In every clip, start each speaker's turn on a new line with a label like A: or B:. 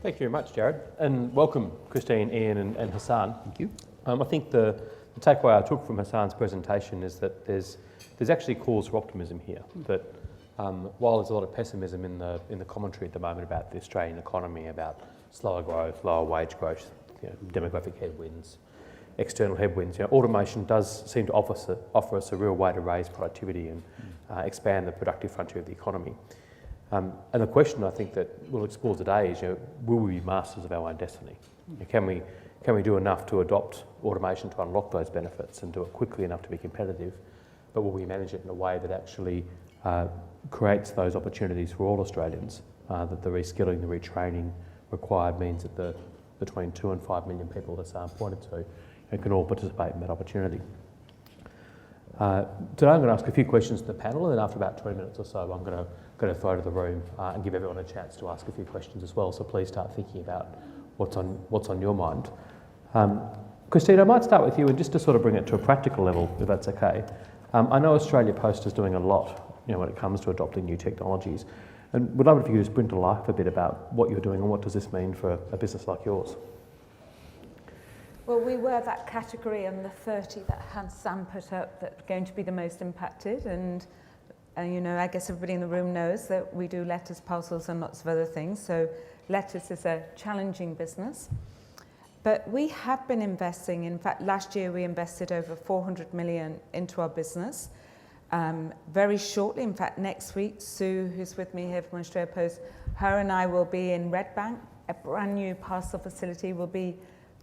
A: Thank you very much, Jared, and welcome Christine, Ian and Hassan.
B: Thank you.
A: I think the takeaway I took from Hassan's presentation is that there's actually cause for optimism here. That while there's a lot of pessimism in the commentary at the moment about the Australian economy, about slower growth, lower wage growth, demographic headwinds, external headwinds, automation does seem to offer us a real way to raise productivity and expand the productive frontier of the economy. And the question I think that we'll explore today is, will we be masters of our own destiny? Can we do enough to adopt automation to unlock those benefits and do it quickly enough to be competitive, but will we manage it in a way that actually creates those opportunities for all Australians, that the reskilling, the retraining required means that the between 2 and 5 million people that Sam pointed to can all participate in that opportunity. Today I'm going to ask a few questions to the panel, and then after about 20 minutes or so I'm going to throw to the room and give everyone a chance to ask a few questions as well, so please start thinking about what's on your mind. Christine, I might start with you, and just to sort of bring it to a practical level, if that's okay. I know Australia Post is doing a lot when it comes to adopting new technologies, and would love it if you could just bring to life a bit about what you're doing and what does this mean for a business like yours.
C: Well, we were that category in the 30 that Sam put up that's going to be the most impacted, and I guess everybody in the room knows that we do letters, parcels and lots of other things, so letters is a challenging business. But we have been investing. In fact, last year we invested over 400 million into our business. Very shortly, in fact next week, Sue, who's with me here from Australia Post, her and I will be in Redbank. A brand new parcel facility will be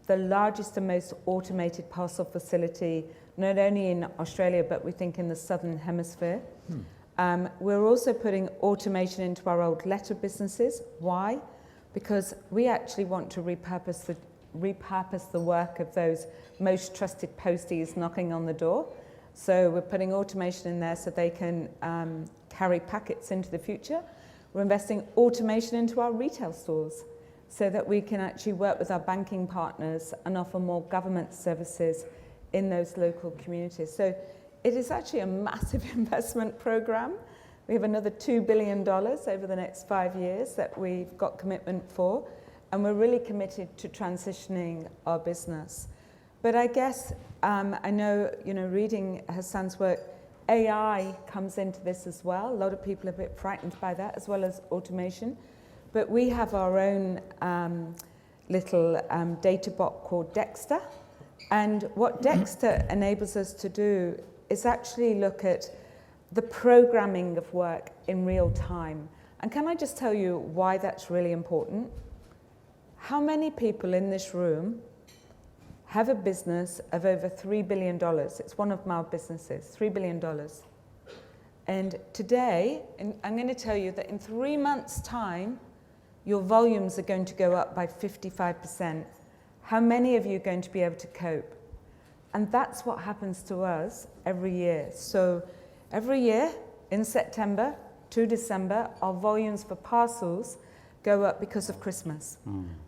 C: the largest and most automated parcel facility, not only in Australia, but we think in the Southern Hemisphere. We're also putting automation into our old letter businesses. Why? Because we actually want to repurpose the work of those most trusted posties knocking on the door. So we're putting automation in there so they can carry packets into the future. We're investing automation into our retail stores so that we can actually work with our banking partners and offer more government services in those local communities. So it is actually a massive investment program. We have another $2 billion over the next 5 years that we've got commitment for, and we're really committed to transitioning our business. But I guess, I know, reading Hassan's work, AI comes into this as well. A lot of people are a bit frightened by that, as well as automation. But we have our own little data bot called Dexter. And what Dexter enables us to do is actually look at the programming of work in real time. And can I just tell you why that's really important? How many people in this room have a business of over $3 billion? It's one of my businesses, $3 billion. And today, I'm going to tell you that in 3 months' time, your volumes are going to go up by 55%. How many of you are going to be able to cope? And that's what happens to us every year. So every year, in September to December, our volumes for parcels go up because of Christmas,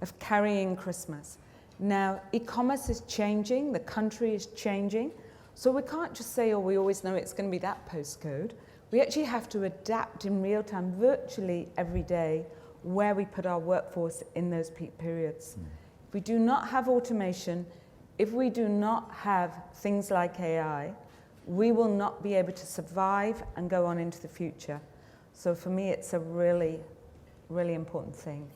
C: of carrying Christmas. Now, e-commerce is changing, the country is changing, so we can't just say, oh, we always know it's going to be that postcode. We actually have to adapt in real time, virtually every day, where we put our workforce in those peak periods. If we do not have automation, if we do not have things like AI, we will not be able to survive and go on into the future. So for me, it's a really, really important thing.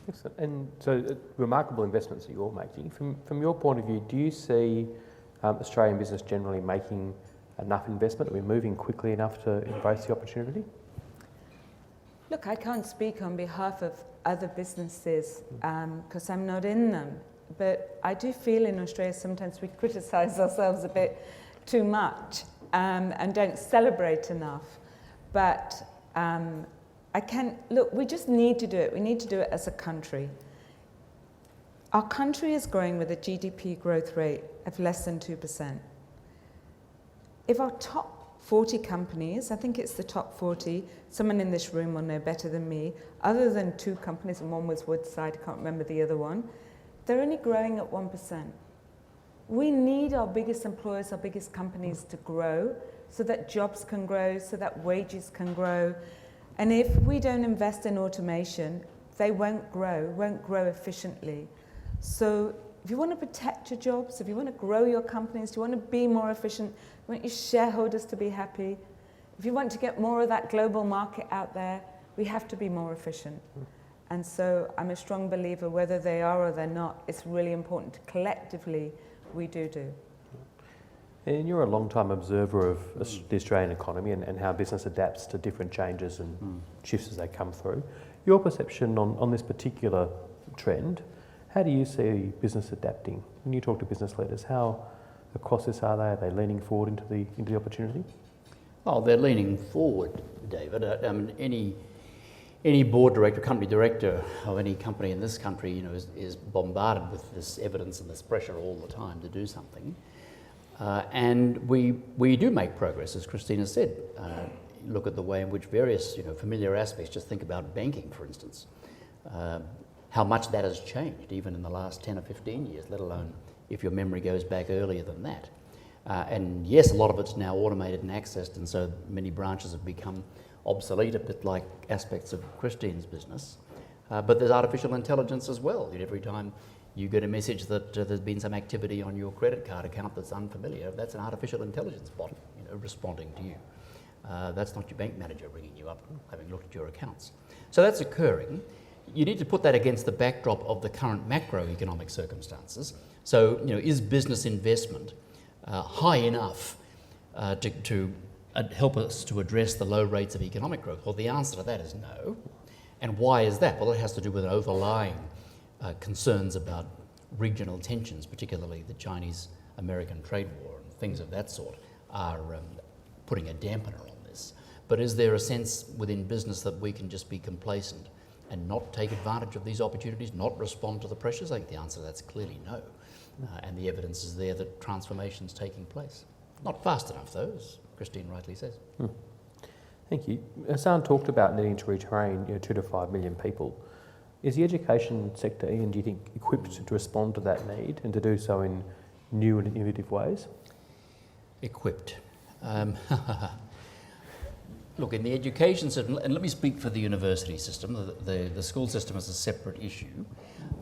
A: Excellent. And so remarkable investments that you're making. From your point of view, do you see Australian business generally making enough investment? Are we moving quickly enough to embrace the opportunity?
C: Look, I can't speak on behalf of other businesses because I'm not in them. But I do feel in Australia sometimes we criticise ourselves a bit too much and don't celebrate enough. But look, we just need to do it. We need to do it as a country. Our country is growing with a GDP growth rate of less than 2%. If our top 40 companies, I think it's the top 40, someone in this room will know better than me, other than 2 companies, and one was Woodside, I can't remember the other one, they're only growing at 1%. We need our biggest employers, our biggest companies to grow so that jobs can grow, so that wages can grow. And if we don't invest in automation, they won't grow efficiently. So if you want to protect your jobs, if you want to grow your companies, if you want to be more efficient, you want your shareholders to be happy, if you want to get more of that global market out there, we have to be more efficient. And so I'm a strong believer, whether they are or they're not, it's really important. Collectively, we do.
A: And you're a long-time observer of the Australian economy and how business adapts to different changes and shifts as they come through. Your perception on this particular trend, how do you see business adapting? When you talk to business leaders, how across this are they? Are they leaning forward into the opportunity?
B: Well, they're leaning forward, David. I mean, any board director, company director of any company in this country, you know, is bombarded with this evidence and this pressure all the time to do something. And we do make progress, as Christina said. Look at the way in which various, you know, familiar aspects, just think about banking, for instance, how much that has changed even in the last 10 or 15 years, let alone if your memory goes back earlier than that. And yes, a lot of it's now automated and accessed, and so many branches have become obsolete, a bit like aspects of Christine's business. But there's artificial intelligence as well. Every time you get a message that there's been some activity on your credit card account that's unfamiliar, that's an artificial intelligence bot, you know, responding to you. That's not your bank manager ringing you up, having looked at your accounts. So that's occurring. You need to put that against the backdrop of the current macroeconomic circumstances. So, you know, is business investment high enough to help us to address the low rates of economic growth? Well, the answer to that is no. And why is that? Well, it has to do with overlying concerns about regional tensions, particularly the Chinese-American trade war and things of that sort are putting a dampener on this. But is there a sense within business that we can just be complacent and not take advantage of these opportunities, not respond to the pressures? I think the answer to that's clearly no. And the evidence is there that transformation's taking place. Not fast enough, though, as Christine rightly says.
A: Thank you. Hassan talked about needing to retrain 2 to 5 million people. Is the education sector, Ian, do you think, equipped to respond to that need and to do so in new and innovative ways?
B: Equipped. Look, in the education system, and let me speak for the university system, the school system is a separate issue,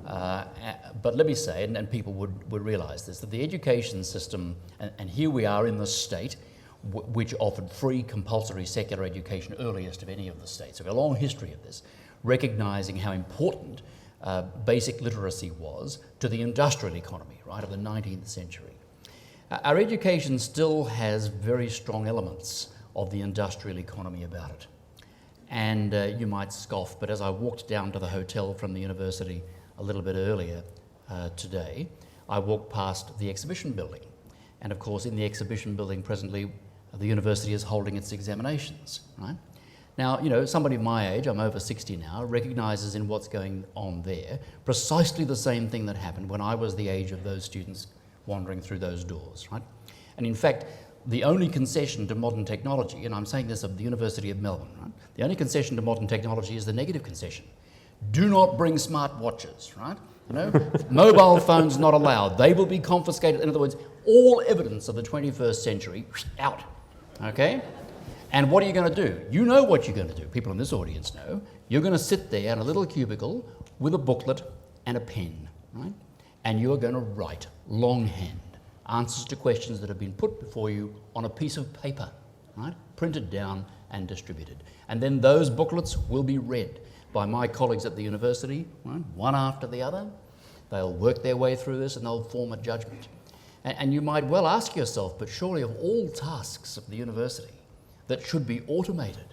B: but let me say, and people would realise this, that the education system, and here we are in the state, which offered free compulsory secular education earliest of any of the states. So we have a long history of this, recognising how important basic literacy was to the industrial economy, right, of the 19th century. Our education still has very strong elements of the industrial economy about it. And you might scoff, but as I walked down to the hotel from the university a little bit earlier today, I walked past the exhibition building. And of course, in the exhibition building presently, the university is holding its examinations, right? Now, you know, somebody my age, I'm over 60 now, recognises in what's going on there precisely the same thing that happened when I was the age of those students wandering through those doors, right? And in fact, the only concession to modern technology, and I'm saying this of the University of Melbourne, right? The only concession to modern technology is the negative concession. Do not bring smart watches, right? You know, mobile phones not allowed. They will be confiscated. In other words, all evidence of the 21st century, out, okay? And what are you going to do? You know what you're going to do. People in this audience know. You're going to sit there in a little cubicle with a booklet and a pen, right? And you're going to write longhand answers to questions that have been put before you on a piece of paper, right? Printed down and distributed. And then those booklets will be read by my colleagues at the university, right? One after the other. They'll work their way through this and they'll form a judgment. And you might well ask yourself, but surely of all tasks of the university that should be automated,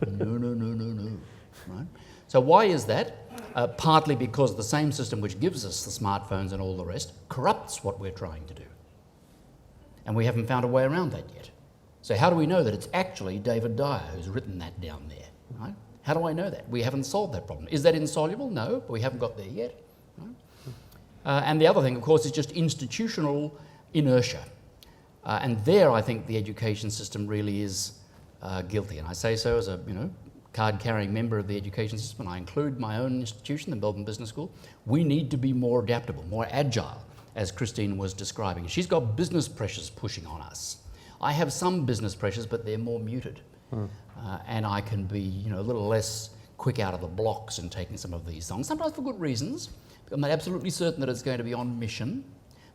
B: no, right? So why is that? Partly because the same system which gives us the smartphones and all the rest corrupts what we're trying to do. And we haven't found a way around that yet. So how do we know that it's actually David Dyer who's written that down there, right? How do I know that? We haven't solved that problem. Is that insoluble? No, but we haven't got there yet. Right? And the other thing, of course, is just institutional inertia. And there, I think the education system really is guilty. And I say so as a, card-carrying member of the education system, and I include my own institution, the Melbourne Business School. We need to be more adaptable, more agile, as Christine was describing. She's got business pressures pushing on us. I have some business pressures, but they're more muted. And I can be, a little less quick out of the blocks in taking some of these songs, sometimes for good reasons. I'm not absolutely certain that it's going to be on mission,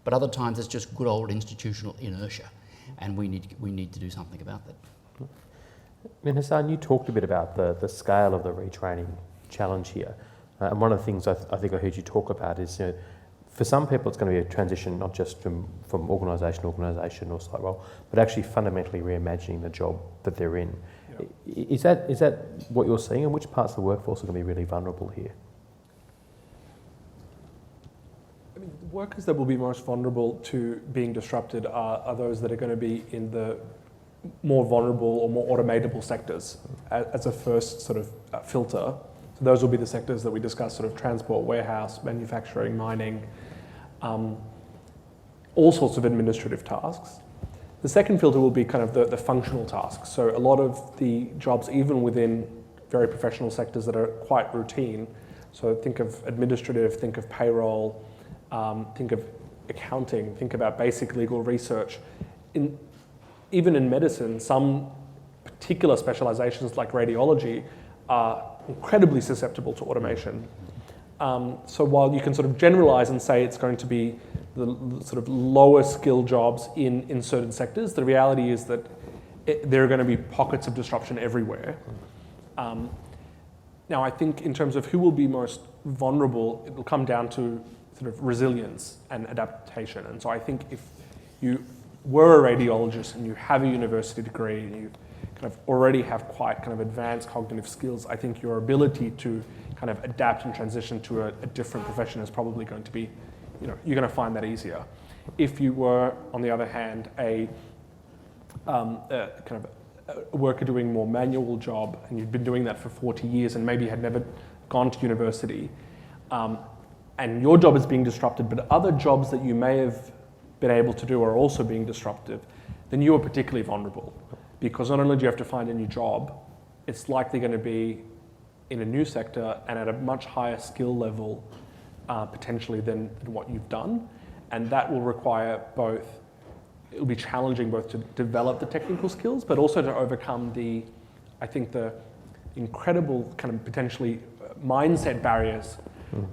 B: but other times it's just good old institutional inertia, and we need to do something about that.
A: I mean, Hassan, you talked a bit about the scale of the retraining challenge here, and one of the things I think I heard you talk about is, for some people it's going to be a transition not just from organisation to organisation or site role, but actually fundamentally reimagining the job that they're in. Yeah. Is that what you're seeing, and which parts of the workforce are going to be really vulnerable here?
D: I mean, the workers that will be most vulnerable to being disrupted are those that are going to be in the more vulnerable or more automatable sectors as a first sort of filter. So those will be the sectors that we discussed, sort of transport, warehouse, manufacturing, mining, all sorts of administrative tasks. The second filter will be kind of the functional tasks. So a lot of the jobs, even within very professional sectors that are quite routine, so think of administrative, think of payroll, think of accounting, think about basic legal research. Even in medicine, some particular specializations like radiology are incredibly susceptible to automation. So while you can sort of generalize and say it's going to be the sort of lower skill jobs in certain sectors, the reality is that there are going to be pockets of disruption everywhere. Now, I think in terms of who will be most vulnerable, it will come down to sort of resilience and adaptation. And so I think if you were a radiologist and you have a university degree and you kind of already have quite kind of advanced cognitive skills, I think your ability to kind of adapt and transition to a different profession is probably going to be, you're going to find that easier. If you were, on the other hand, a kind of a worker doing more manual job and you'd been doing that for 40 years and maybe had never gone to university, and your job is being disrupted, but other jobs that you may have been able to do are also being disruptive, then you are particularly vulnerable. Because not only do you have to find a new job, it's likely going to be in a new sector and at a much higher skill level potentially than what you've done. And that will require it'll be challenging both to develop the technical skills, but also to overcome the incredible kind of potentially mindset barriers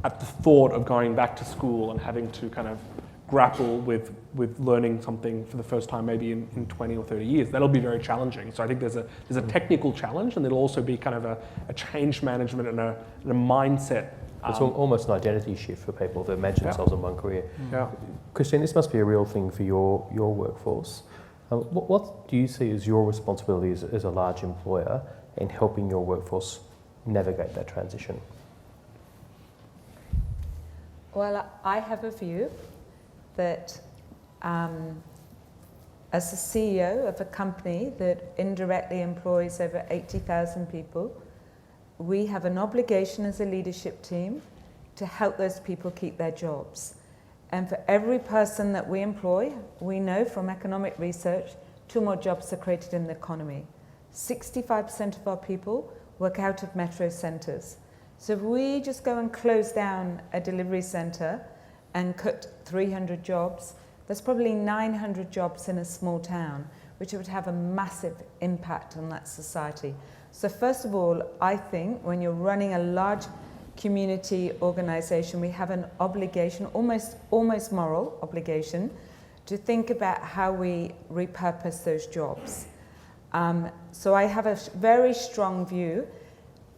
D: at the thought of going back to school and having to kind of grapple with learning something for the first time maybe in 20 or 30 years. That'll be very challenging. So I think there's a technical challenge, and there'll also be kind of a change management and a mindset.
A: It's almost an identity shift for people to imagine themselves in one career.
D: Yeah.
A: Christine, this must be a real thing for your workforce. What do you see as your responsibility as a large employer in helping your workforce navigate that transition?
C: Well, I have a view that as the CEO of a company that indirectly employs over 80,000 people, we have an obligation as a leadership team to help those people keep their jobs. And for every person that we employ, we know from economic research, 2 more jobs are created in the economy. 65% of our people work out of metro centres. So if we just go and close down a delivery centre and cut 300 jobs, there's probably 900 jobs in a small town, which would have a massive impact on that society. So first of all, I think when you're running a large community organisation, we have an obligation, almost moral obligation, to think about how we repurpose those jobs. So I have a very strong view.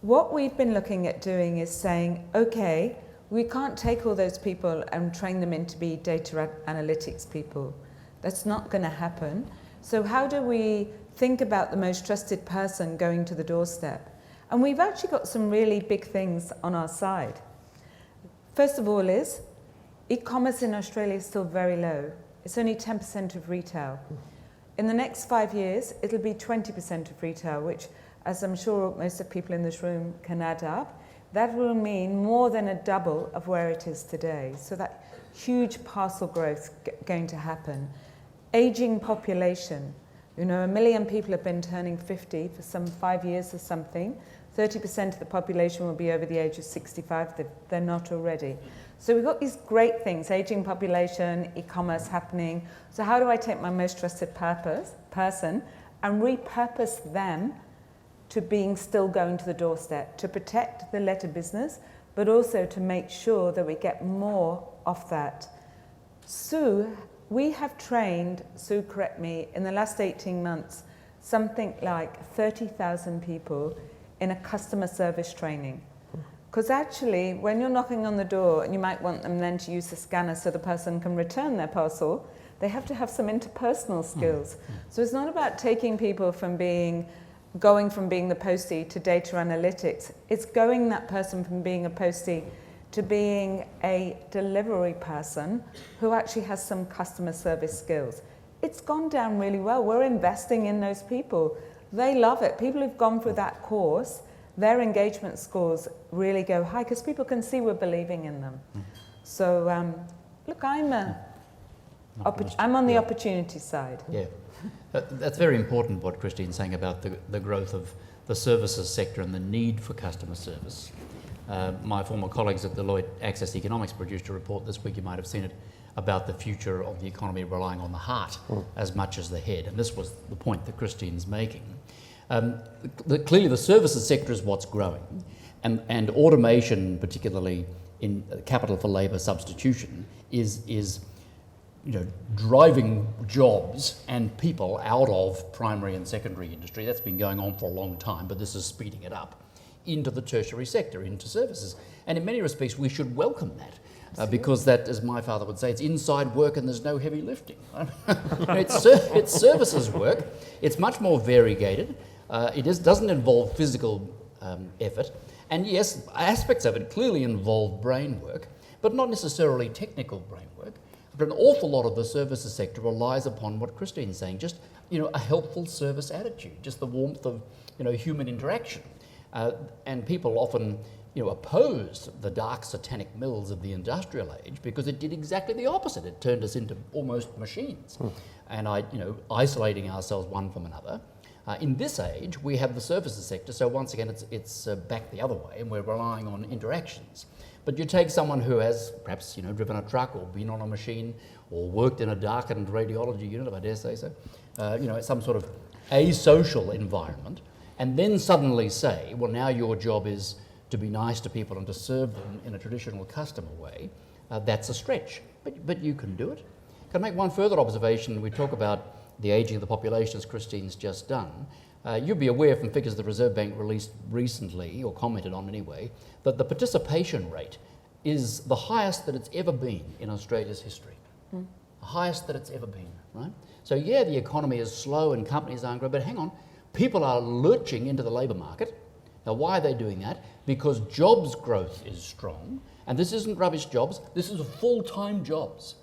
C: What we've been looking at doing is saying, okay, we can't take all those people and train them in to be data analytics people. That's not going to happen. So how do we think about the most trusted person going to the doorstep? And we've actually got some really big things on our side. First of all is, e-commerce in Australia is still very low. It's only 10% of retail. In the next 5 years, it'll be 20% of retail, which, as I'm sure most of the people in this room can add up, that will mean more than a double of where it is today. So that huge parcel growth going to happen. Aging population. You know, 1 million people have been turning 50 for some 5 years or something. 30% of the population will be over the age of 65 if they're not already. So we've got these great things, aging population, e-commerce happening. So how do I take my most trusted person and repurpose them to being still going to the doorstep, to protect the letter business, but also to make sure that we get more of that. Sue, we have trained, Sue, correct me, in the last 18 months, something like 30,000 people in a customer service training. Because actually, when you're knocking on the door and you might want them then to use the scanner so the person can return their parcel, they have to have some interpersonal skills. So it's not about taking people from going from being the postie to data analytics. It's going that person from being a postie to being a delivery person who actually has some customer service skills. It's gone down really well. We're investing in those people. They love it. People who've gone through that course, their engagement scores really go high because people can see we're believing in them. So, look, I'm on the opportunity side.
B: Yeah, that's very important what Christine's saying about the growth of the services sector and the need for customer service. My former colleagues at Deloitte Access Economics produced a report this week, you might have seen it, about the future of the economy relying on the heart as much as the head. And this was the point that Christine's making. Clearly the services sector is what's growing, and automation, particularly in capital for labour substitution, is driving jobs and people out of primary and secondary industry. That's been going on for a long time, but this is speeding it up into the tertiary sector, into services. And in many respects, we should welcome that. Because that, as my father would say, it's inside work and there's no heavy lifting. It's services work. It's much more variegated. It doesn't involve physical effort. And yes, aspects of it clearly involve brain work, but not necessarily technical brain work. But an awful lot of the services sector relies upon what Christine's saying, just a helpful service attitude, just the warmth of human interaction. And people often opposed the dark satanic mills of the industrial age because it did exactly the opposite. It turned us into almost machines. And isolating ourselves one from another. In this age, we have the services sector, so once again, it's back the other way, and we're relying on interactions. But you take someone who has perhaps driven a truck or been on a machine or worked in a darkened radiology unit, if I dare say so, some sort of asocial environment, and then suddenly say, well, now your job is to be nice to people and to serve them in a traditional customer way, that's a stretch. But you can do it. Can I make one further observation? We talk about the ageing of the population, as Christine's just done. You'll be aware from figures the Reserve Bank released recently, or commented on anyway, that the participation rate is the highest that it's ever been in Australia's history. The highest that it's ever been, right? So yeah, the economy is slow and companies aren't growing, but hang on, people are lurching into the labour market. Now, why are they doing that? Because jobs growth is strong, and this isn't rubbish jobs, this is full-time jobs.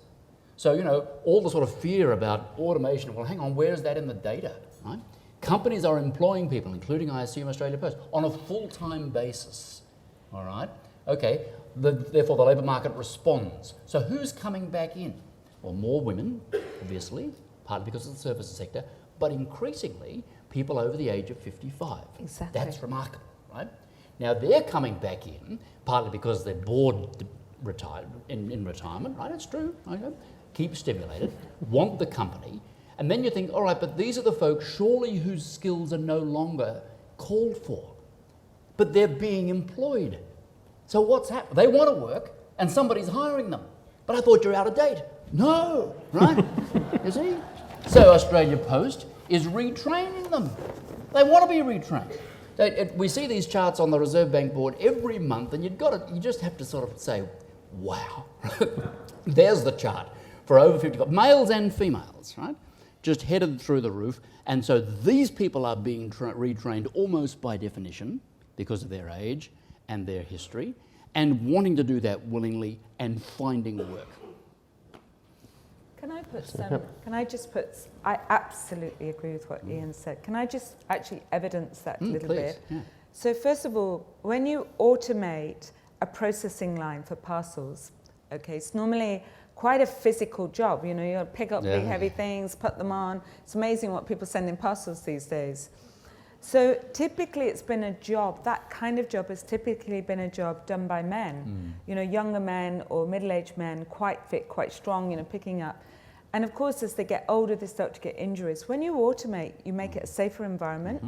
B: So, all the sort of fear about automation, well, hang on, where is that in the data, right? Companies are employing people, including, I assume, Australia Post, on a full-time basis, all right? Okay, therefore the labour market responds. So who's coming back in? Well, more women, obviously, partly because of the services sector, but increasingly people over the age of 55.
C: Exactly.
B: That's remarkable, right? Now they're coming back in, partly because they're bored in retirement, right? It's true, keep stimulated, want the company, and then you think, all right, but these are the folks surely whose skills are no longer called for, but they're being employed. So what's happening? They want to work, and somebody's hiring them. But I thought you're out of date. No, right? You see? So Australia Post is retraining them. They want to be retrained. We see these charts on the Reserve Bank board every month, and you just have to sort of say, wow. There's the chart for over 55, males and females, right? Just headed through the roof. And so these people are being retrained almost by definition because of their age and their history, and wanting to do that willingly and finding work.
C: I absolutely agree with what Ian said. Can I just actually evidence that a little bit?
B: Yeah.
C: So first of all, when you automate a processing line for parcels, okay, it's normally quite a physical job. You know, you got to pick up big heavy things, put them on. It's amazing what people send in parcels these days. So typically it's been a job, that kind of job has typically been a job done by men. You know, younger men or middle-aged men, quite fit, quite strong, you know, picking up. And of course, as they get older, they start to get injuries. When you automate, you make it a safer environment.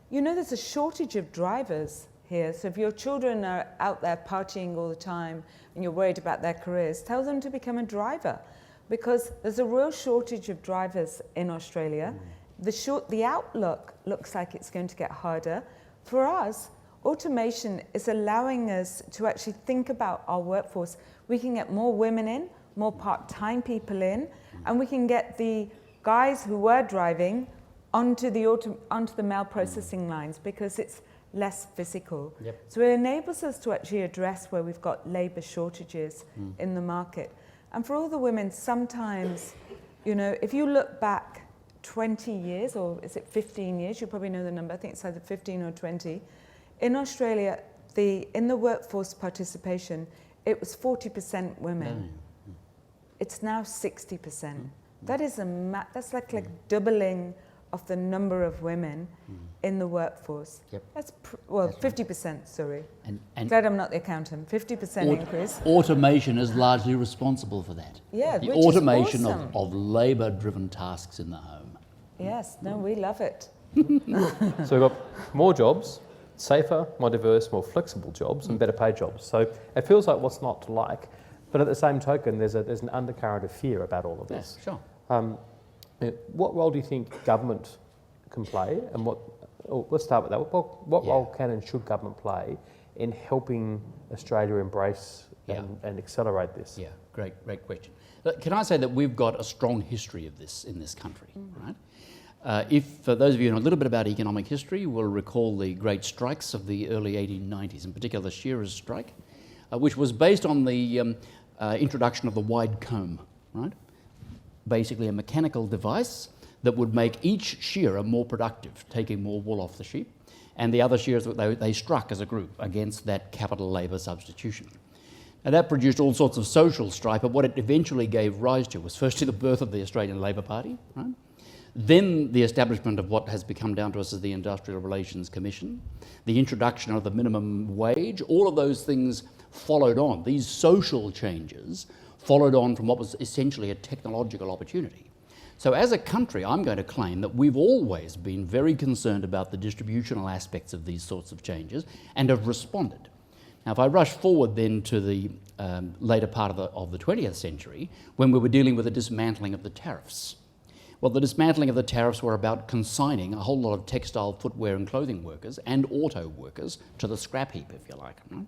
C: You know, there's a shortage of drivers here. So if your children are out there partying all the time and you're worried about their careers, tell them to become a driver, because there's a real shortage of drivers in Australia. The outlook looks like it's going to get harder. For us, automation is allowing us to actually think about our workforce. We can get more women in, more part-time people in, and we can get the guys who were driving onto the mail processing lines, because it's less physical. So it enables us to actually address where we've got labour shortages in the market. And for all the women, sometimes, you know, if you look back 20 years, or is it 15 years? You probably know the number. I think it's either 15 or 20. In Australia, in the workforce participation, it was 40% women. It's now 60%. That is that's like doubling of the number of women in the workforce. That's well, 50%. Sorry. And glad I'm not the accountant. 50% increase.
B: Automation is largely responsible for that.
C: Yeah,
B: the
C: which
B: automation
C: is awesome.
B: of labour-driven tasks in the home.
C: Yes, no, we love it.
A: So we've got more jobs, safer, more diverse, more flexible jobs, and better paid jobs. So it feels like what's not to like, but at the same token, there's an undercurrent of fear about all of this.
B: Sure.
A: What role do you think government can play, and let's start with that. What role can and should government play in helping Australia embrace and accelerate this?
B: Yeah, great question. Can I say that we've got a strong history of this in this country, right? If for those of you who know a little bit about economic history, will recall the great strikes of the early 1890s, in particular the shearers' strike, which was based on the introduction of the wide comb, right? Basically a mechanical device that would make each shearer more productive, taking more wool off the sheep, and the other shearers, they struck as a group against that capital labour substitution. And that produced all sorts of social strife, but what it eventually gave rise to was firstly the birth of the Australian Labor Party, right? Then the establishment of what has become down to us as the Industrial Relations Commission, the introduction of the minimum wage, all of those things followed on. These social changes followed on from what was essentially a technological opportunity. So as a country, I'm going to claim that we've always been very concerned about the distributional aspects of these sorts of changes and have responded. Now, if I rush forward then to the later part of the 20th century, when we were dealing with the dismantling of the tariffs. Well, the dismantling of the tariffs were about consigning a whole lot of textile, footwear and clothing workers and auto workers to the scrap heap, if you like. Right?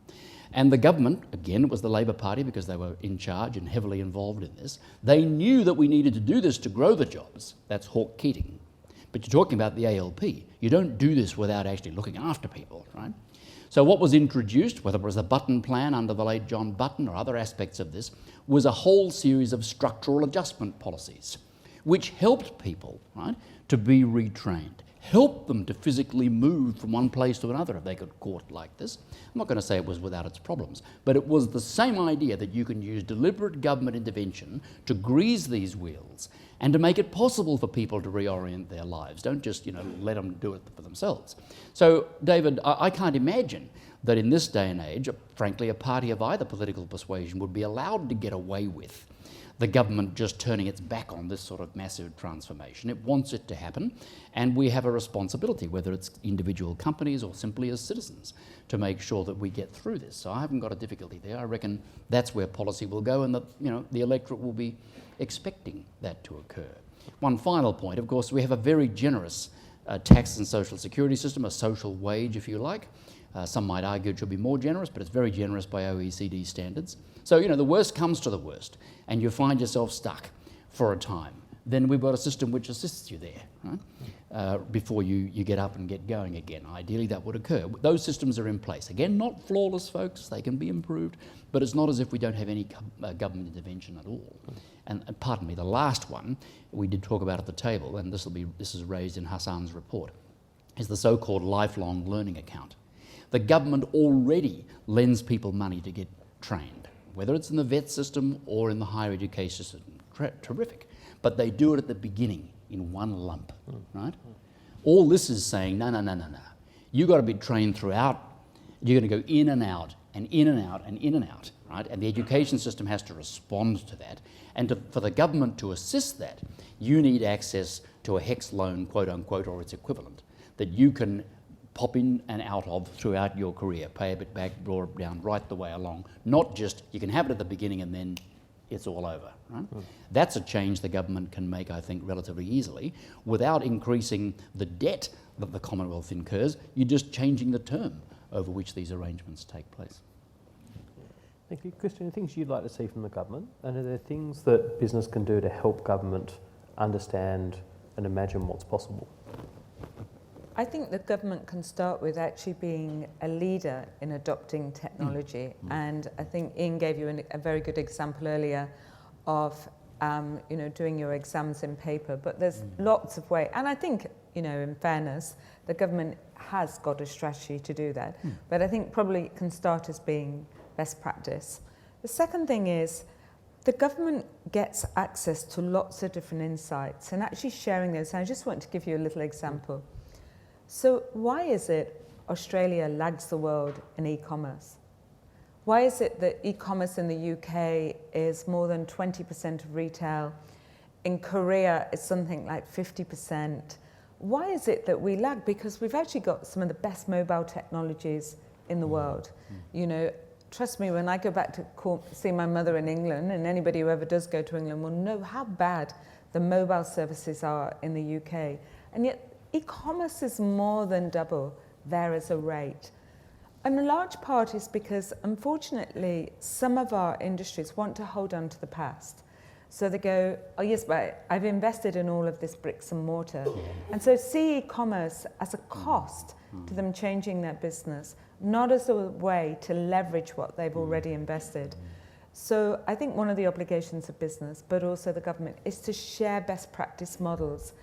B: And the government, again, it was the Labor Party because they were in charge and heavily involved in this, they knew that we needed to do this to grow the jobs. That's Hawke Keating. But you're talking about the ALP. You don't do this without actually looking after people, right? So what was introduced, whether it was the Button Plan under the late John Button or other aspects of this, was a whole series of structural adjustment policies, which helped people, right, to be retrained, helped them to physically move from one place to another if they got caught like this. I'm not going to say it was without its problems, but it was the same idea that you can use deliberate government intervention to grease these wheels and to make it possible for people to reorient their lives. Don't just, let them do it for themselves. So, David, I can't imagine that in this day and age, frankly, a party of either political persuasion would be allowed to get away with the government just turning its back on this sort of massive transformation. It wants it to happen, and we have a responsibility, whether it's individual companies or simply as citizens, to make sure that we get through this. So I haven't got a difficulty there. I reckon that's where policy will go, and that the electorate will be expecting that to occur. One final point, of course, we have a very generous tax and social security system, a social wage, if you like. Some might argue it should be more generous, but it's very generous by OECD standards. So, the worst comes to the worst, and you find yourself stuck for a time. Then we've got a system which assists you there, right? Before you get up and get going again. Ideally, that would occur. Those systems are in place. Again, not flawless, folks. They can be improved, but it's not as if we don't have any government intervention at all. And pardon me, the last one we did talk about at the table, and this is raised in Hassan's report, is the so-called lifelong learning account. The government already lends people money to get trained, whether it's in the vet system or in the higher education system, terrific. But they do it at the beginning in one lump, right? All this is saying, no. You've got to be trained throughout. You're going to go in and out and in and out and in and out, right? And the education system has to respond to that. And for the government to assist that, you need access to a HEX loan, quote unquote, or its equivalent, that you can pop in and out of throughout your career, pay a bit back, draw it down, right the way along. Not just, you can have it at the beginning and then it's all over, right? That's a change the government can make, I think, relatively easily without increasing the debt that the Commonwealth incurs. You're just changing the term over which these arrangements take place.
A: Thank you. Christian, things you'd like to see from the government, and are there things that business can do to help government understand and imagine what's possible?
C: I think the government can start with actually being a leader in adopting technology. And I think Ian gave you a very good example earlier of doing your exams in paper, but there's lots of ways. And I think, in fairness, the government has got a strategy to do that. But I think probably it can start as being best practice. The second thing is the government gets access to lots of different insights and actually sharing those. And I just want to give you a little example. So why is it Australia lags the world in e-commerce? Why is it that e-commerce in the UK is more than 20% of retail? In Korea, it's something like 50%. Why is it that we lag? Because we've actually got some of the best mobile technologies in the world. Trust me, when I go back to see my mother in England, and anybody who ever does go to England will know how bad the mobile services are in the UK. And yet, e-commerce is more than double there as a rate. And a large part is because, unfortunately, some of our industries want to hold on to the past. So they go, oh yes, but I've invested in all of this bricks and mortar. And so see e-commerce as a cost to them changing their business, not as a way to leverage what they've already invested. So I think one of the obligations of business, but also the government, is to share best practice models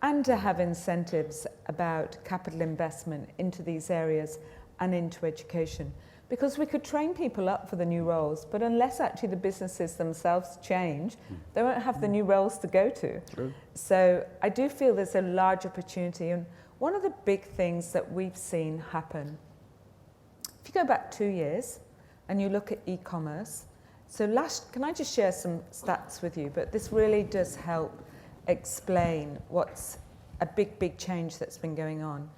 C: and to have incentives about capital investment into these areas and into education. Because we could train people up for the new roles, but unless actually the businesses themselves change, they won't have the new roles to go to.
B: True.
C: So I do feel there's a large opportunity. And one of the big things that we've seen happen, if you go back 2 years and you look at e-commerce, so can I just share some stats with you? But this really does help explain what's a big change that's been going on.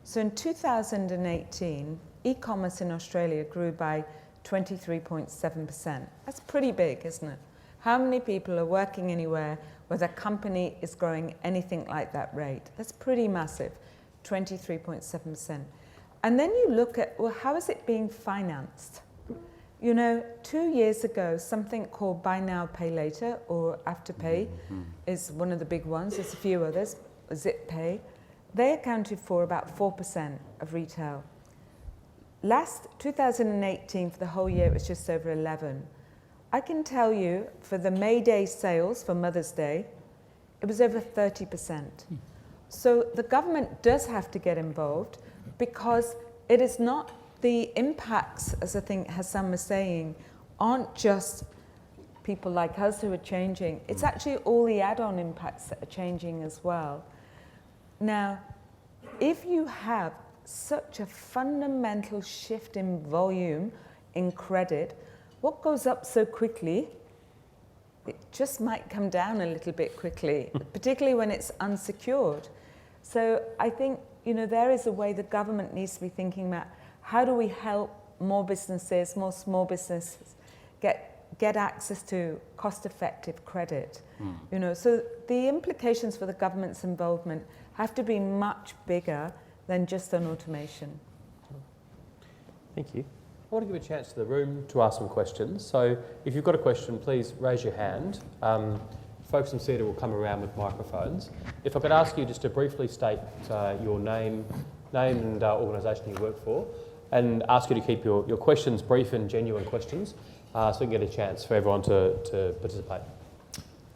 C: So in 2018, e-commerce in Australia grew by 23.7%. That's pretty big, isn't it? How many people are working anywhere where their company is growing anything like that rate? That's pretty massive, 23.7%. And then you look at, well, how is it being financed? 2 years ago, something called Buy Now, Pay Later, or Afterpay, is one of the big ones. There's a few others, Zip Pay. They accounted for about 4% of retail. Last 2018, for the whole year, it was just over 11. I can tell you, for the May Day sales for Mother's Day, it was over 30%. So the government does have to get involved because it is not the impacts, as I think Hassan was saying, aren't just people like us who are changing. It's actually all the add-on impacts that are changing as well. Now, if you have such a fundamental shift in volume in credit, what goes up so quickly, it just might come down a little bit quickly, particularly when it's unsecured. So I think, there is a way the government needs to be thinking about how do we help more businesses, more small businesses, get access to cost-effective credit? So the implications for the government's involvement have to be much bigger than just on automation.
A: Thank you. I want to give a chance to the room to ask some questions. So if you've got a question, please raise your hand. Folks from CEDA will come around with microphones. If I could ask you just to briefly state your name and organisation you work for, and ask you to keep your questions brief and genuine questions, so we can get a chance for everyone to participate.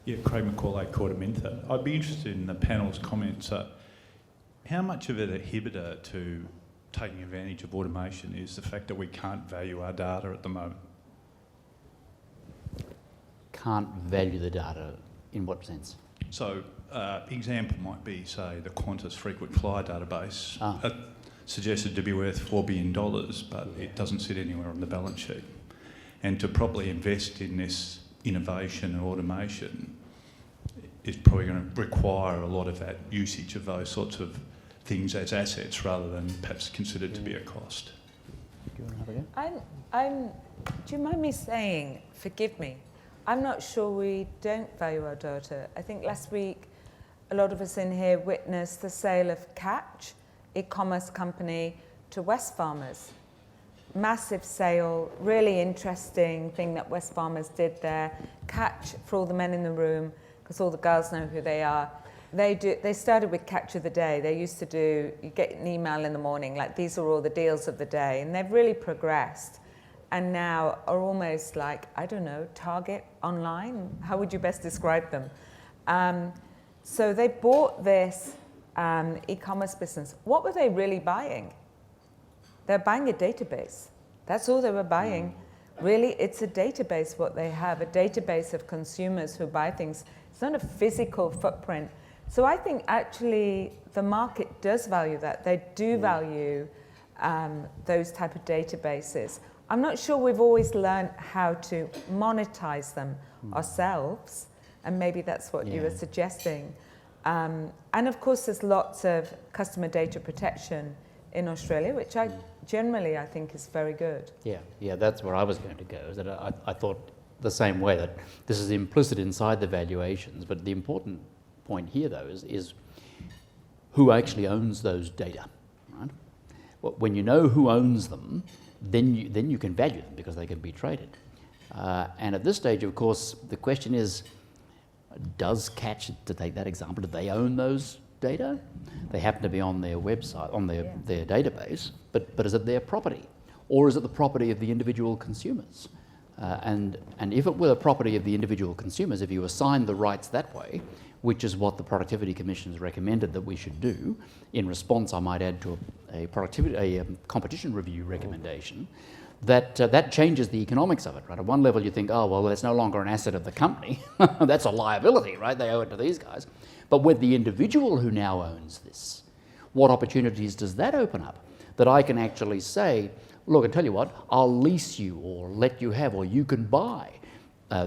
E: Yeah, Craig McCauley, Cordaminta. I'd be interested in the panel's comments. How much of an inhibitor to taking advantage of automation is the fact that we can't value our data at the moment?
B: can't value the data in what sense?
E: So, example might be, say, the Qantas frequent flyer database, suggested to be worth $4 billion, but it doesn't sit anywhere on the balance sheet. And to properly invest in this innovation and automation is probably going to require a lot of that usage of those sorts of things as assets rather than perhaps considered to be a cost.
B: Do you want to have a go?
C: Do you mind me saying, forgive me, I'm not sure we don't value our data. I think last week a lot of us in here witnessed the sale of Catch, e-commerce company, to Wesfarmers. Massive sale, really interesting thing that Wesfarmers did there. Catch, for all the men in the room, because all the girls know who they are, they started with Catch of the Day. They used to do, you get an email in the morning, like these are all the deals of the day, and they've really progressed and now are almost like, I don't know, Target online? How would you best describe them? So they bought this e-commerce business. What were they really buying? They're buying a database. That's all they were buying. Really, it's a database what they have, a database of consumers who buy things. It's not a physical footprint. So I think actually the market does value that. They do value those type of databases. I'm not sure we've always learned how to monetize them ourselves, and maybe that's what you were suggesting. And of course, there's lots of customer data protection in Australia, which I generally I think is very good.
B: Yeah, that's where I was going to go. Is that I thought the same way, that this is implicit inside the valuations, but the important point here though is who actually owns those data, right? Well, when you know who owns them, then you can value them because they can be traded. And at this stage, of course, the question is, does Catch, to take that example, do they own those data? They happen to be on their website, on their database, but is it their property? Or is it the property of the individual consumers? And if it were the property of the individual consumers, if you assign the rights that way, which is what the Productivity Commission has recommended that we should do, in response, I might add to a competition review recommendation, that changes the economics of it, right? At one level you think, oh, well, that's no longer an asset of the company. That's a liability, right? They owe it to these guys. But with the individual who now owns this, what opportunities does that open up? That I can actually say, look, I tell you what, I'll lease you or let you have, or you can buy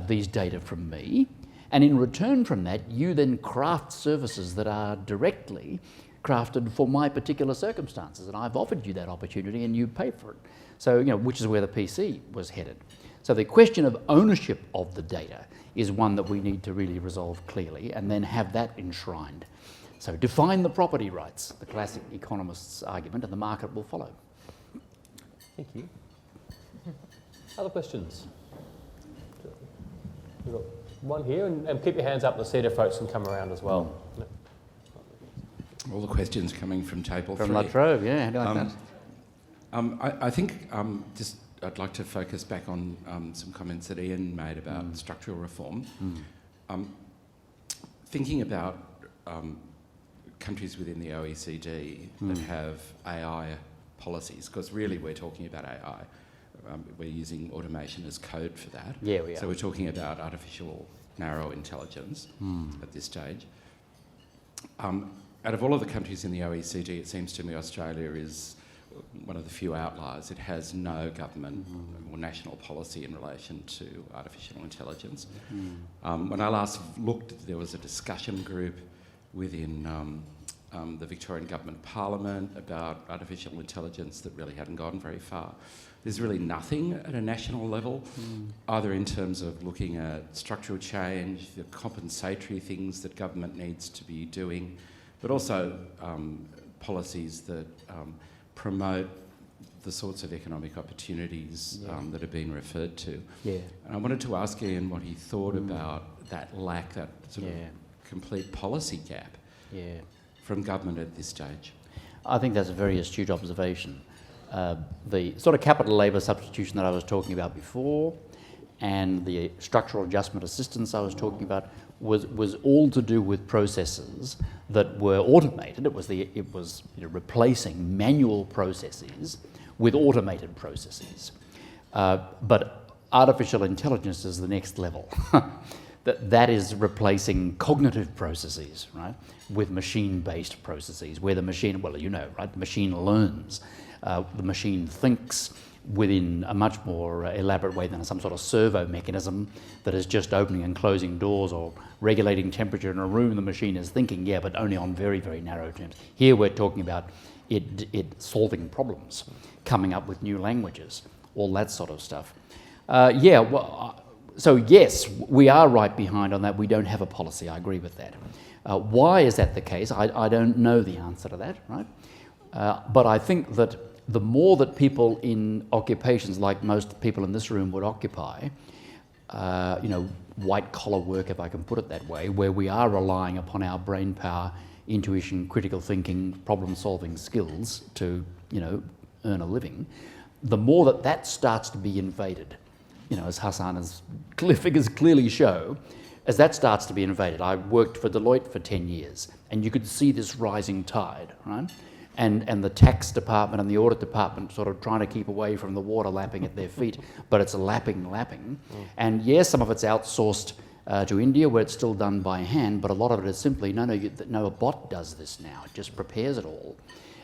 B: these data from me. And in return from that, you then craft services that are directly crafted for my particular circumstances. And I've offered you that opportunity and you pay for it. So, which is where the PC was headed. So the question of ownership of the data is one that we need to really resolve clearly and then have that enshrined. So define the property rights, the classic economist's argument, and the market will follow.
A: Thank you. Other questions? We've got one here, and keep your hands up, the CEDA folks can come around as well.
F: All the questions coming from table
B: From
F: 3.
B: La Trobe, yeah, how do I like that?
F: I think I'd like to focus back on some comments that Ian made about structural reform. Thinking about countries within the OECD that have AI policies, because really we're talking about AI. We're using automation as code for that.
B: Yeah, we are.
F: So we're talking about artificial narrow intelligence at this stage. Out of all of the countries in the OECD, it seems to me Australia is one of the few outliers. It has no government or national policy in relation to artificial intelligence. When I last looked, there was a discussion group within the Victorian Government Parliament about artificial intelligence that really hadn't gone very far. There's really nothing at a national level, either in terms of looking at structural change, the compensatory things that government needs to be doing, but also policies that promote the sorts of economic opportunities that have been referred to.
B: Yeah.
F: And I wanted to ask Ian what he thought about that lack, that sort of complete policy gap from government at this stage.
B: I think that's a very astute observation. The sort of capital labour substitution that I was talking about before and the structural adjustment assistance I was talking about was all to do with processes that were automated. It was replacing manual processes with automated processes. But artificial intelligence is the next level. that is replacing cognitive processes, right, with machine-based processes, where the machine, well, you know, right, the machine learns, the machine thinks within a much more elaborate way than some sort of servo mechanism that is just opening and closing doors or regulating temperature in a room. The machine is thinking, yeah, but only on very, very narrow terms. Here we're talking about it solving problems, coming up with new languages, all that sort of stuff. So yes, we are right behind on that. We don't have a policy. I agree with that. Why is that the case? I don't know the answer to that, right? But I think that the more that people in occupations like most people in this room would occupy, white collar work, if I can put it that way, where we are relying upon our brain power, intuition, critical thinking, problem solving skills to, earn a living, the more that starts to be invaded, as Hassan's figures clearly show, as that starts to be invaded. I worked for Deloitte for 10 years, and you could see this rising tide, right? And the tax department and the audit department sort of trying to keep away from the water lapping at their feet, but it's lapping. And yes, some of it's outsourced to India, where it's still done by hand, but a lot of it is simply, no, a bot does this now. It just prepares it all.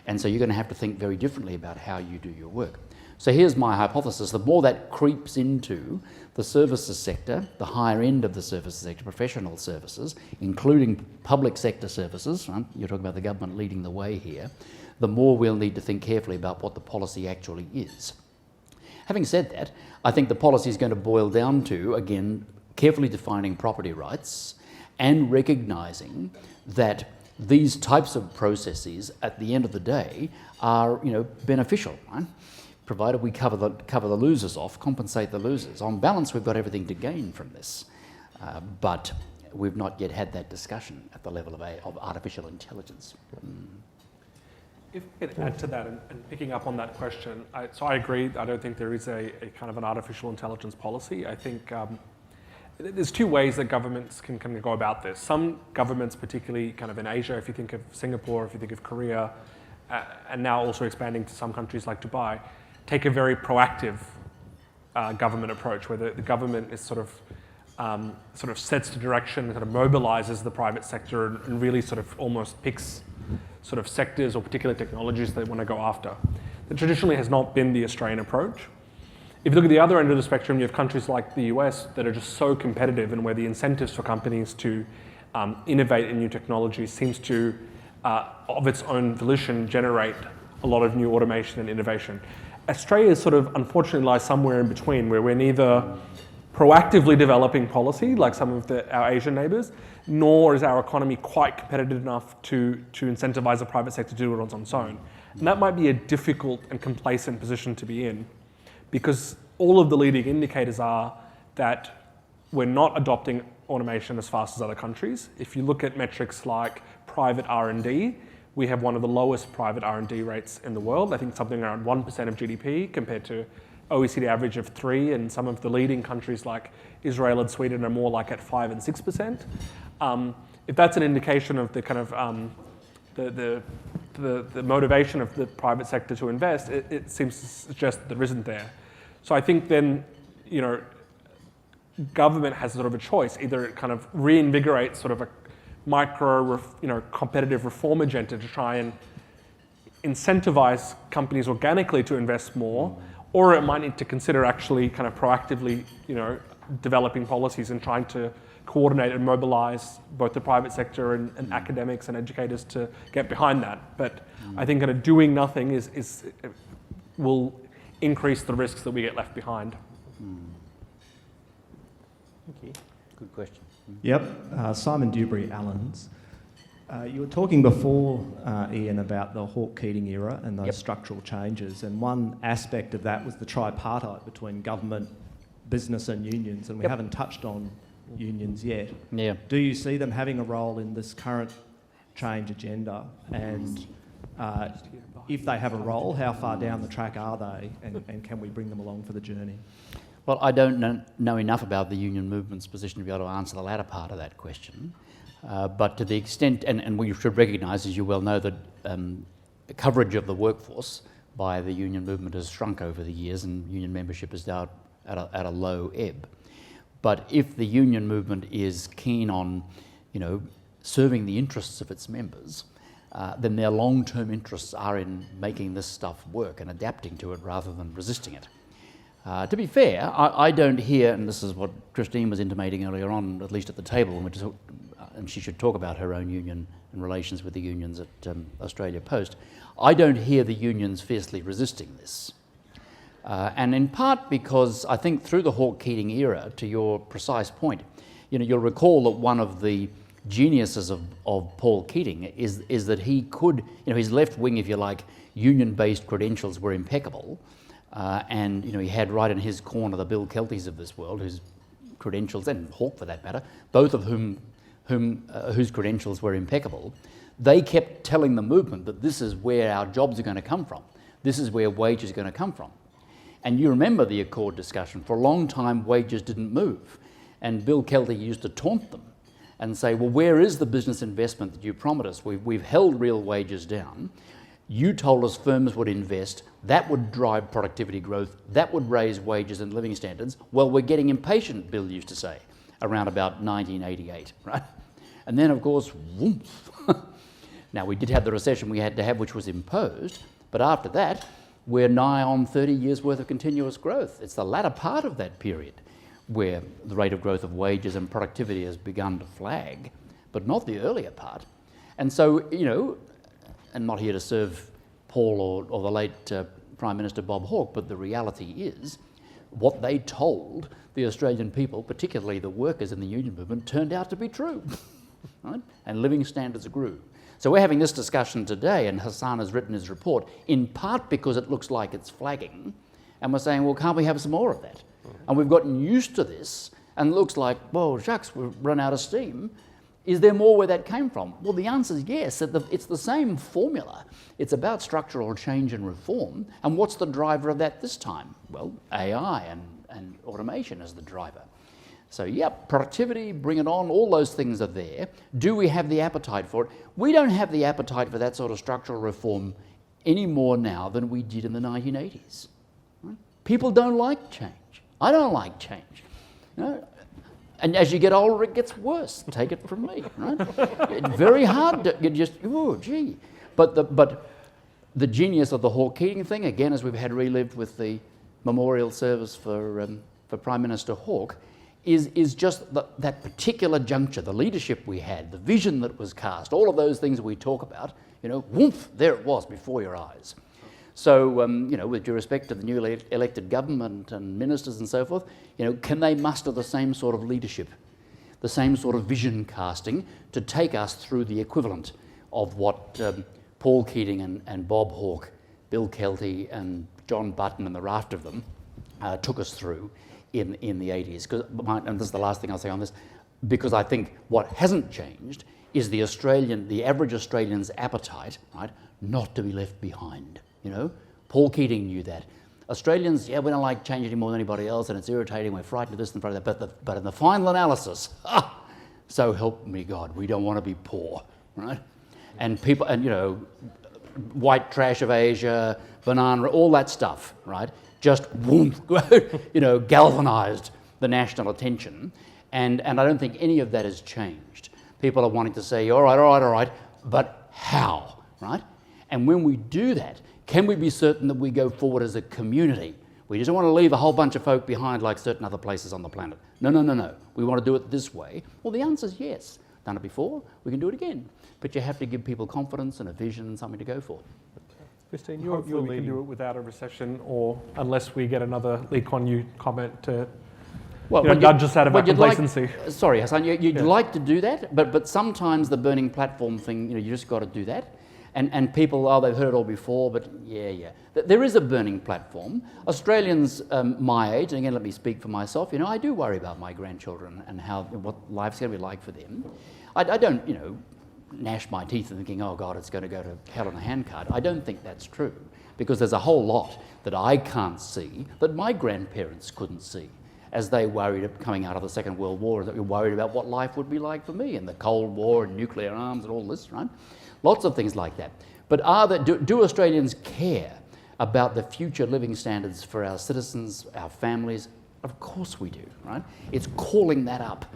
B: And so you're going to have to think very differently about how you do your work. So here's my hypothesis. The more that creeps into the services sector, the higher end of the services sector, professional services, including public sector services, right? You're talking about the government leading the way here, the more we'll need to think carefully about what the policy actually is. Having said that, I think the policy is going to boil down to, again, carefully defining property rights and recognising that these types of processes, at the end of the day, are beneficial, right? Provided we cover the losers off, compensate the losers. On balance, we've got everything to gain from this, but we've not yet had that discussion at the level of artificial intelligence.
D: If I could add to that, and picking up on that question, so I agree, I don't think there is a kind of an artificial intelligence policy. I think there's two ways that governments can kind of go about this. Some governments, particularly kind of in Asia, if you think of Singapore, if you think of Korea, and now also expanding to some countries like Dubai, take a very proactive government approach, where the government is sort of sets the direction, kind of mobilizes the private sector, and really sort of almost picks sort of sectors or particular technologies they want to go after. That traditionally has not been the Australian approach. If you look at the other end of the spectrum, you have countries like the US that are just so competitive, and where the incentives for companies to innovate in new technologies seems to, of its own volition, generate a lot of new automation and innovation. Australia sort of unfortunately lies somewhere in between, where we're neither proactively developing policy like some of our Asian neighbours, nor is our economy quite competitive enough to incentivise the private sector to do it on its own. And that might be a difficult and complacent position to be in, because all of the leading indicators are that we're not adopting automation as fast as other countries. If you look at metrics like private R&D, we have one of the lowest private R&D rates in the world. I think something around 1% of GDP compared to OECD average of 3%, and some of the leading countries like Israel and Sweden are more like at 5 and 6%. If that's an indication of the kind of the motivation of the private sector to invest, it seems to suggest that there isn't there. So I think then, government has sort of a choice. Either it kind of reinvigorates sort of a micro, competitive reform agenda to try and incentivize companies organically to invest more, or it might need to consider actually kind of proactively, developing policies and trying to coordinate and mobilize both the private sector and academics and educators to get behind that. But I think kind of doing nothing will increase the risks that we get left behind.
B: Okay, good question.
G: Yep, Simon Dewberry Allens. You were talking before, Ian, about the Hawke-Keating era and those structural changes, and one aspect of that was the tripartite between government, business and unions, and we haven't touched on unions yet.
B: Yeah.
G: Do you see them having a role in this current change agenda? And if they have a role, how far down the track are they, and can we bring them along for the journey?
B: Well, I don't know enough about the union movement's position to be able to answer the latter part of that question. But to the extent, and we should recognise, as you well know, that the coverage of the workforce by the union movement has shrunk over the years, and union membership is now at a low ebb. But if the union movement is keen on, serving the interests of its members, then their long-term interests are in making this stuff work and adapting to it rather than resisting it. To be fair, I don't hear, and this is what Christine was intimating earlier on, at least at the table, and she should talk about her own union and relations with the unions at Australia Post. I don't hear the unions fiercely resisting this. And in part because I think through the Hawke-Keating era, to your precise point, you'll recall that one of the geniuses of Paul Keating is that he could, his left wing, if you like, union-based credentials were impeccable. And he had right in his corner the Bill Keltys of this world, whose credentials, and Hawke for that matter, both of whose credentials were impeccable. They kept telling the movement that this is where our jobs are going to come from. This is where wages are going to come from. And you remember the Accord discussion. For a long time, wages didn't move. And Bill Kelty used to taunt them and say, well, where is the business investment that you promised us? We've held real wages down. You told us firms would invest. That would drive productivity growth. That would raise wages and living standards. Well, we're getting impatient, Bill used to say, around about 1988, right? And then, of course, whoomp. Now, we did have the recession we had to have, which was imposed. But after that, we're nigh on 30 years' worth of continuous growth. It's the latter part of that period where the rate of growth of wages and productivity has begun to flag, but not the earlier part. And so, and not here to serve Paul or the late Prime Minister Bob Hawke, but the reality is what they told the Australian people, particularly the workers in the union movement, turned out to be true, right? And living standards grew. So we're having this discussion today, and Hassan has written his report, in part because it looks like it's flagging, and we're saying, well, can't we have some more of that? And we've gotten used to this, and it looks like, well, shucks, we've run out of steam. Is there more where that came from? Well, the answer is yes. It's the same formula. It's about structural change and reform. And what's the driver of that this time? Well, AI and automation is the driver. So, yep, productivity, bring it on, all those things are there. Do we have the appetite for it? We don't have the appetite for that sort of structural reform any more now than we did in the 1980s. Right? People don't like change. I don't like change. And as you get older, it gets worse. Take it from me, right? It's very hard to you just, oh, gee. But the genius of the Hawke-Keating thing, again, as we've had relived with the memorial service for Prime Minister Hawke, is just that particular juncture, the leadership we had, the vision that was cast, all of those things we talk about, whoomph, there it was before your eyes. So, with due respect to the newly elected government and ministers and so forth, can they muster the same sort of leadership, the same sort of vision casting to take us through the equivalent of what Paul Keating and Bob Hawke, Bill Kelty and John Button and the raft of them took us through in the 80s? And this is the last thing I'll say on this, because I think what hasn't changed is the average Australian's appetite, right, not to be left behind. Paul Keating knew that. Australians, we don't like change any more than anybody else, and it's irritating, we're frightened of this and frightened of that, but in the final analysis, so help me God, we don't want to be poor, right? And people, white trash of Asia, banana, all that stuff, right? Just, galvanised the national attention, and I don't think any of that has changed. People are wanting to say, all right, but how, right? And when we do that, can we be certain that we go forward as a community? We just don't want to leave a whole bunch of folk behind like certain other places on the planet. No. We want to do it this way. Well, the answer is yes. Done it before, we can do it again. But you have to give people confidence and a vision and something to go for.
A: Christine,
D: Hopefully we can do it without a recession, or unless we get another Lee Kuan Yew comment to nudge us out of our complacency.
B: Sorry, Hassan, you'd like to do that, but sometimes the burning platform thing, you just got to do that. And people, they've heard it all before, but yeah. There is a burning platform. Australians my age, and again, let me speak for myself, I do worry about my grandchildren and what life's going to be like for them. I don't, gnash my teeth and thinking, oh God, it's going to go to hell in a handcart. I don't think that's true, because there's a whole lot that I can't see that my grandparents couldn't see as they worried coming out of the Second World War, that we worried about what life would be like for me and the Cold War and nuclear arms and all this, right? Lots of things like that. But do Australians care about the future living standards for our citizens, our families? Of course we do, right? It's calling that up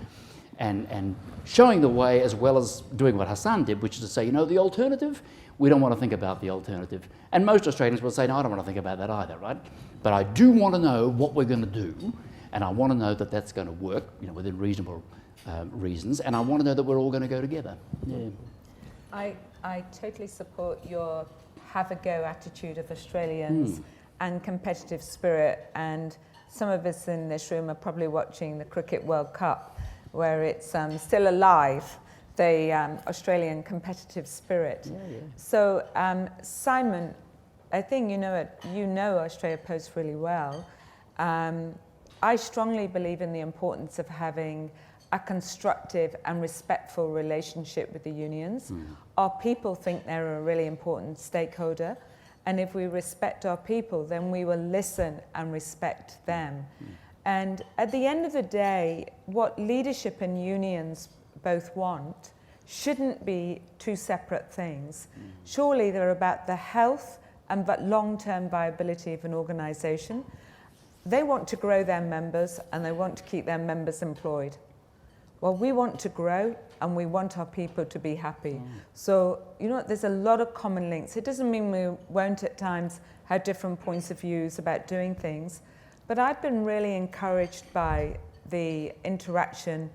B: and showing the way, as well as doing what Hassan did, which is to say, you know, the alternative, we don't want to think about the alternative. And most Australians will say, no, I don't want to think about that either, right? But I do want to know what we're going to do, and I want to know that that's going to work, you know, within reasonable reasons, and I want to know that we're all going to go together. Yeah.
C: I totally support your have-a-go attitude of Australians and competitive spirit, and some of us in this room are probably watching the Cricket World Cup, where it's still alive, the Australian competitive spirit.
B: Yeah, yeah.
C: So, Simon, I think you know Australia Post really well. I strongly believe in the importance of having a constructive and respectful relationship with the unions. Our people think they're a really important stakeholder, and if we respect our people, then we will listen and respect them. And at the end of the day, what leadership and unions both want shouldn't be two separate things. Surely they're about the health and long-term viability of an organisation. They want to grow their members and they want to keep their members employed. Well, we want to grow and we want our people to be happy. So, you know, there's a lot of common links. It doesn't mean we won't at times have different points of views about doing things, but I've been really encouraged by the interaction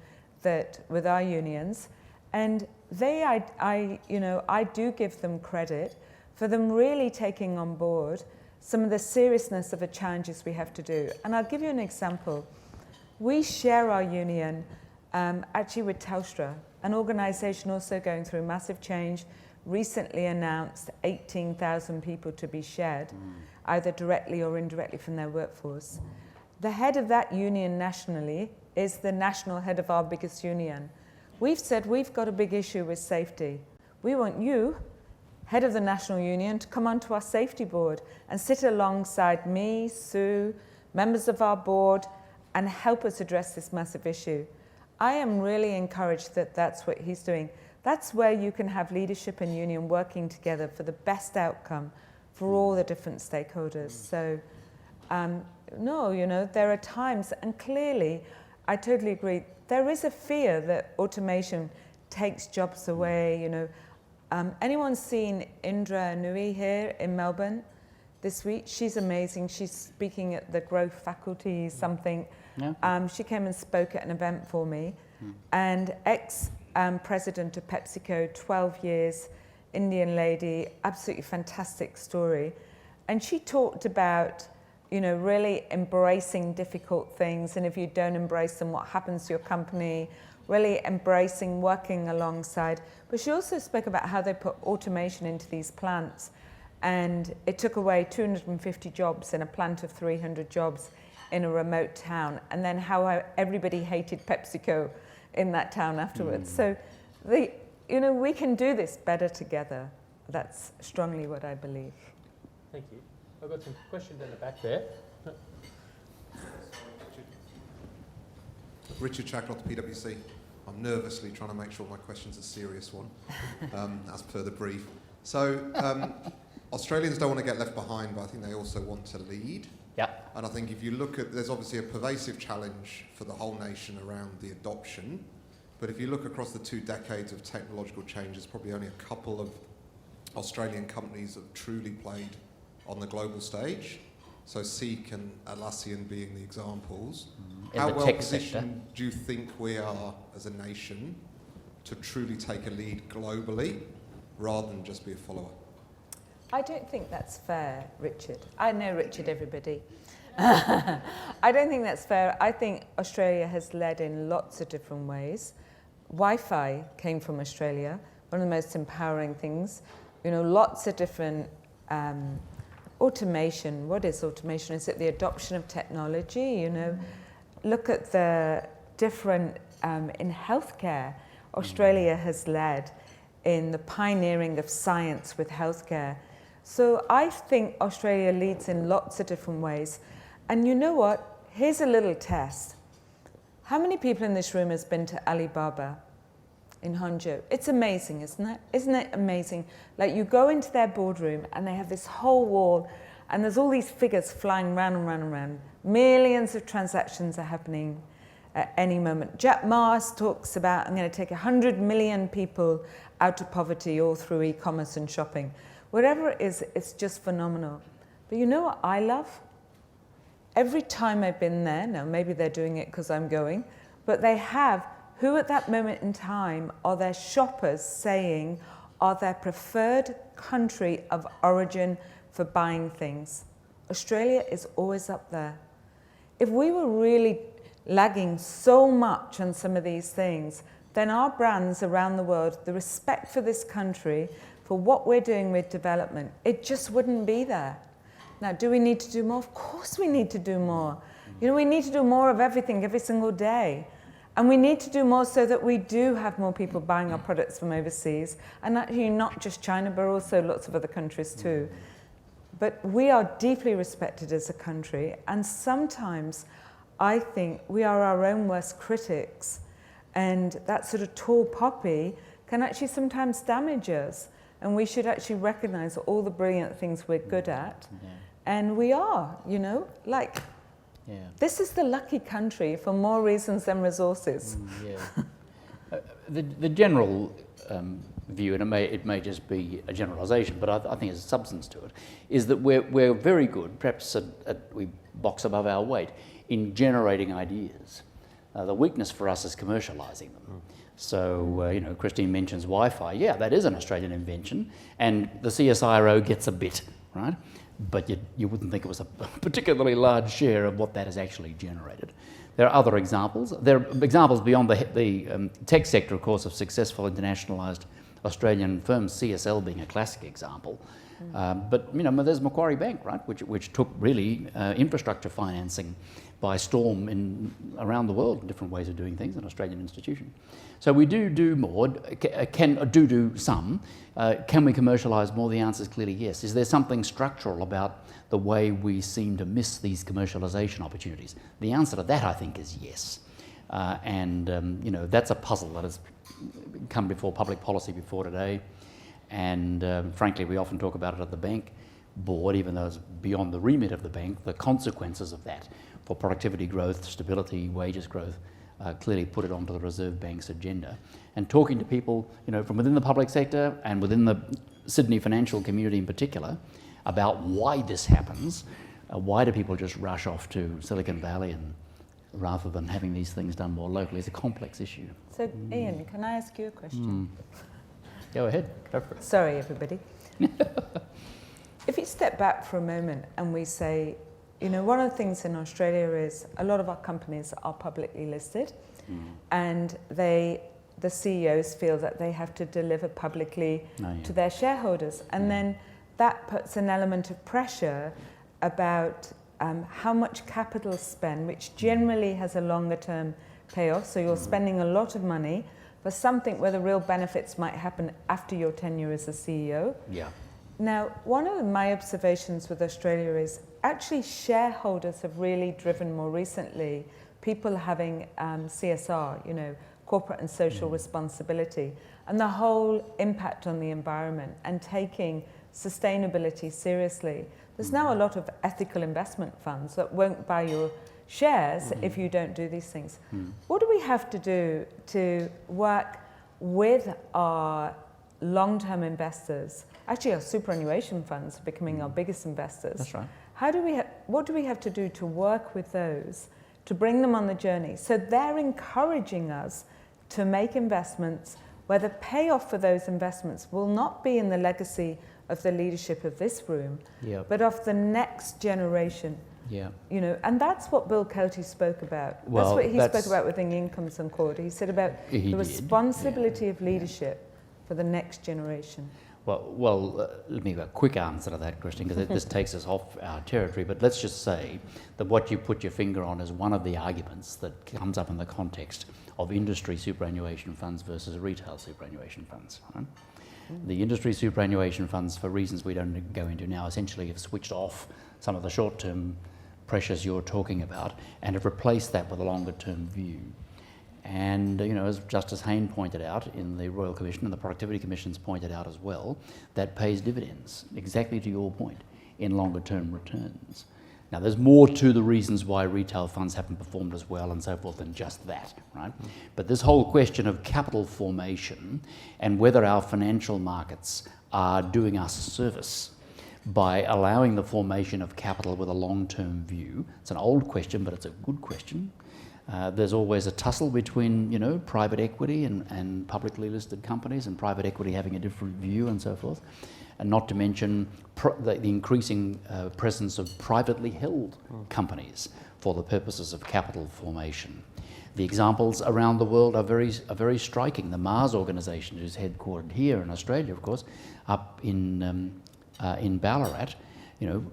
C: with our unions, and I do give them credit for them really taking on board some of the seriousness of the challenges we have to do. And I'll give you an example. We share our union actually with Telstra, an organisation also going through massive change, recently announced 18,000 people to be shed, either directly or indirectly from their workforce. The head of that union nationally is the national head of our biggest union. We've said we've got a big issue with safety. We want you, head of the national union, to come onto our safety board and sit alongside me, Sue, members of our board, and help us address this massive issue. I am really encouraged that that's what he's doing. That's where you can have leadership and union working together for the best outcome for all the different stakeholders. So, no, you know, there are times, and clearly, I totally agree, there is a fear that automation takes jobs away, you know. Anyone seen Indra Nui here in Melbourne this week? She's amazing. She's speaking at the Growth Faculty something. Yeah. She came and spoke at an event for me. And ex-president of PepsiCo, 12 years, Indian lady, absolutely fantastic story. And she talked about, you know, really embracing difficult things, and if you don't embrace them, what happens to your company, really embracing working alongside. But she also spoke about how they put automation into these plants, and it took away 250 jobs in a plant of 300 jobs in a remote town, and then how everybody hated PepsiCo in that town afterwards. So, you know, we can do this better together. That's strongly what I believe.
A: Thank you. I've got some questions in the back there.
H: Richard Shacklock, PwC. I'm nervously trying to make sure my question's a serious one, as per the brief. So, Australians don't want to get left behind, but I think they also want to lead.
B: Yeah.
H: And I think if you look at, there's obviously a pervasive challenge for the whole nation around the adoption, but if you look across the 2 decades of technological change, there's probably only a couple of Australian companies that have truly played on the global stage. So Seek and Atlassian being the examples. How well positioned do you think we are as a nation to truly take a lead globally rather than just be a follower?
C: I don't think that's fair, Richard. I know Richard, everybody. I don't think that's fair. I think Australia has led in lots of different ways. Wi-Fi came from Australia, one of the most empowering things. You know, lots of different automation. What is automation? Is it the adoption of technology? You know, look at the different, in healthcare, Australia has led in the pioneering of science with healthcare. So I think Australia leads in lots of different ways. And you know what? Here's a little test. How many people in this room has been to Alibaba in Hangzhou? It's amazing, isn't it? Isn't it amazing? Like, you go into their boardroom and they have this whole wall And there's all these figures flying round and round and round. Millions of transactions are happening at any moment. Jack Ma's talks about, I'm going to take 100 million people out of poverty all through e-commerce and shopping. Whatever it is, it's just phenomenal. But you know what I love? Every time I've been there, now maybe they're doing it because I'm going, but they have who at that moment in time are their shoppers saying are their preferred country of origin for buying things. Australia is always up there. If we were really lagging so much on some of these things, then our brands around the world, the respect for this country, for what we're doing with development, it just wouldn't be there. Now, do we need to do more? Of course we need to do more. You know, we need to do more of everything every single day. And we need to do more so that we do have more people buying our products from overseas. And actually not just China, but also lots of other countries too. But we are deeply respected as a country. And sometimes I think we are our own worst critics. And that sort of tall poppy can actually sometimes damage us. And we should actually recognize all the brilliant things we're good at.
B: Yeah.
C: And we are, you know, like, this is the lucky country for more reasons than resources.
B: The general view, and it may just be a generalisation, but I think there's substance to it, is that we're very good, perhaps we box above our weight, in generating ideas. The weakness for us is commercialising them. So, you know, Christine mentions Wi-Fi. Yeah, that is an Australian invention, and the CSIRO gets a bit, right? But you wouldn't think it was a particularly large share of what that has actually generated. There are other examples. There are examples beyond the tech sector, of course, of successful internationalised Australian firms, CSL being a classic example. But, you know, there's Macquarie Bank, right, which took really infrastructure financing by storm around the world, different ways of doing things, an Australian institution. So we do more, do some. Can we commercialise more? The answer is clearly yes. Is there something structural about the way we seem to miss these commercialisation opportunities? The answer to that, I think, is yes. You know, that's a puzzle that has come before public policy before today. And frankly, we often talk about it at the bank board, even though it's beyond the remit of the bank, the consequences of that for productivity growth, stability, wages growth, clearly put it onto the Reserve Bank's agenda. And talking to people, you know, from within the public sector and within the Sydney financial community in particular, about why this happens, why do people just rush off to Silicon Valley and rather than having these things done more locally, is a complex issue.
C: So, Ian, can I ask you a question?
B: Go ahead, go for it.
C: Sorry, everybody. If you step back for a moment and we say, you know, one of the things in Australia is a lot of our companies are publicly listed and the CEOs feel that they have to deliver publicly to their shareholders. And then that puts an element of pressure about how much capital spend, which generally has a longer term payoff. So you're spending a lot of money for something where the real benefits might happen after your tenure as a CEO.
B: Yeah.
C: Now, one of my observations with Australia is actually shareholders have really driven more recently people having CSR, you know, corporate and social responsibility, and the whole impact on the environment and taking sustainability seriously. There's now a lot of ethical investment funds that won't buy your shares if you don't do these things. What do we have to do to work with our long-term investors? Actually, our superannuation funds are becoming our biggest investors.
B: That's right.
C: What do we have to do to work with those, to bring them on the journey? So they're encouraging us to make investments where the payoff for those investments will not be in the legacy of the leadership of this room, but of the next generation.
B: Yeah.
C: You know, and that's what Bill Kelty spoke about.
B: Well,
C: that's what he spoke about within the incomes and quota. He said about the responsibility of leadership for the next generation.
B: Well, let me give a quick answer to that, Christine, because this takes us off our territory. But let's just say that what you put your finger on is one of the arguments that comes up in the context of industry superannuation funds versus retail superannuation funds. Right? The industry superannuation funds, for reasons we don't go into now, essentially have switched off some of the short-term pressures you're talking about and have replaced that with a longer-term view. And, you know, as Justice Hayne pointed out in the Royal Commission, and the Productivity Commission's pointed out as well, that pays dividends, exactly to your point. in longer term returns. Now, there's more to the reasons why retail funds haven't performed as well and so forth than just that, right? But this whole question of capital formation and whether our financial markets are doing us a service by allowing the formation of capital with a long-term view. It's an old question, but it's a good question. There's always a tussle between, you know, private equity and publicly listed companies, and private equity having a different view and so forth. And not to mention the increasing presence of privately held companies for the purposes of capital formation. The examples around the world are very striking. The Mars organisation, who's headquartered here in Australia, of course, up in Ballarat, you know,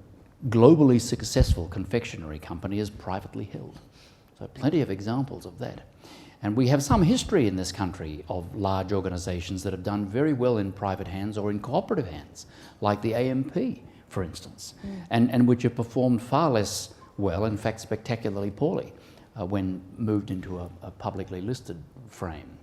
B: globally successful confectionery company is privately held. So plenty of examples of that. And we have some history in this country of large organisations that have done very well in private hands or in cooperative hands, like the AMP, for instance, and which have performed far less well, in fact spectacularly poorly, when moved into a publicly listed frame.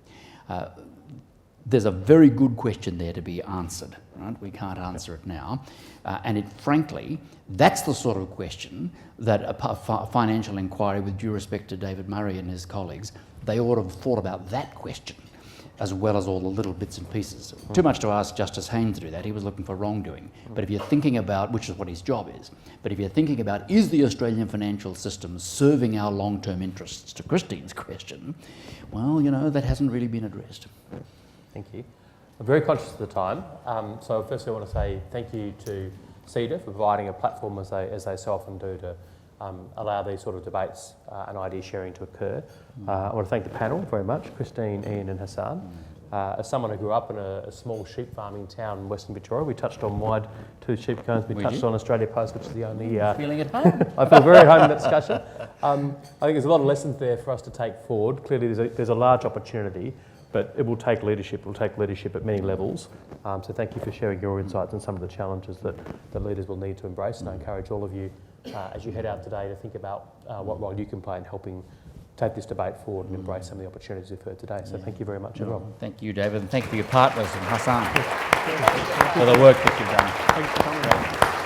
B: There's a very good question there to be answered, right? We can't answer it now. And frankly, that's the sort of question that a financial inquiry, with due respect to David Murray and his colleagues, they ought to have thought about that question as well as all the little bits and pieces. Too much to ask Justice Haynes to do that. He was looking for wrongdoing. But if you're thinking about, which is what his job is, but if you're thinking about, is the Australian financial system serving our long-term interests, to Christine's question, well, you know, that hasn't really been addressed.
A: Thank you. I'm very conscious of the time. So firstly, I want to say thank you to CEDA for providing a platform, as they so often do, to allow these sort of debates and idea sharing to occur. I want to thank the panel very much, Christine, Ian and Hassan. As someone who grew up in a small sheep farming town in Western Victoria, we touched on wide tooth sheep cones, we touched on Australia Post, which is the only...
B: Feeling at home?
A: I feel very at home in that discussion. I think there's a lot of lessons there for us to take forward. Clearly there's a large opportunity, but it will take leadership. It will take leadership at many levels. So thank you for sharing your insights and some of the challenges that leaders will need to embrace. And I encourage all of you, as you head out today, to think about what role you can play in helping take this debate forward and embrace some of the opportunities we've heard today. So thank you very much, everyone.
B: Thank you, David, and thank you for your partners and Hassan for the work that you've done.
D: Thanks for coming.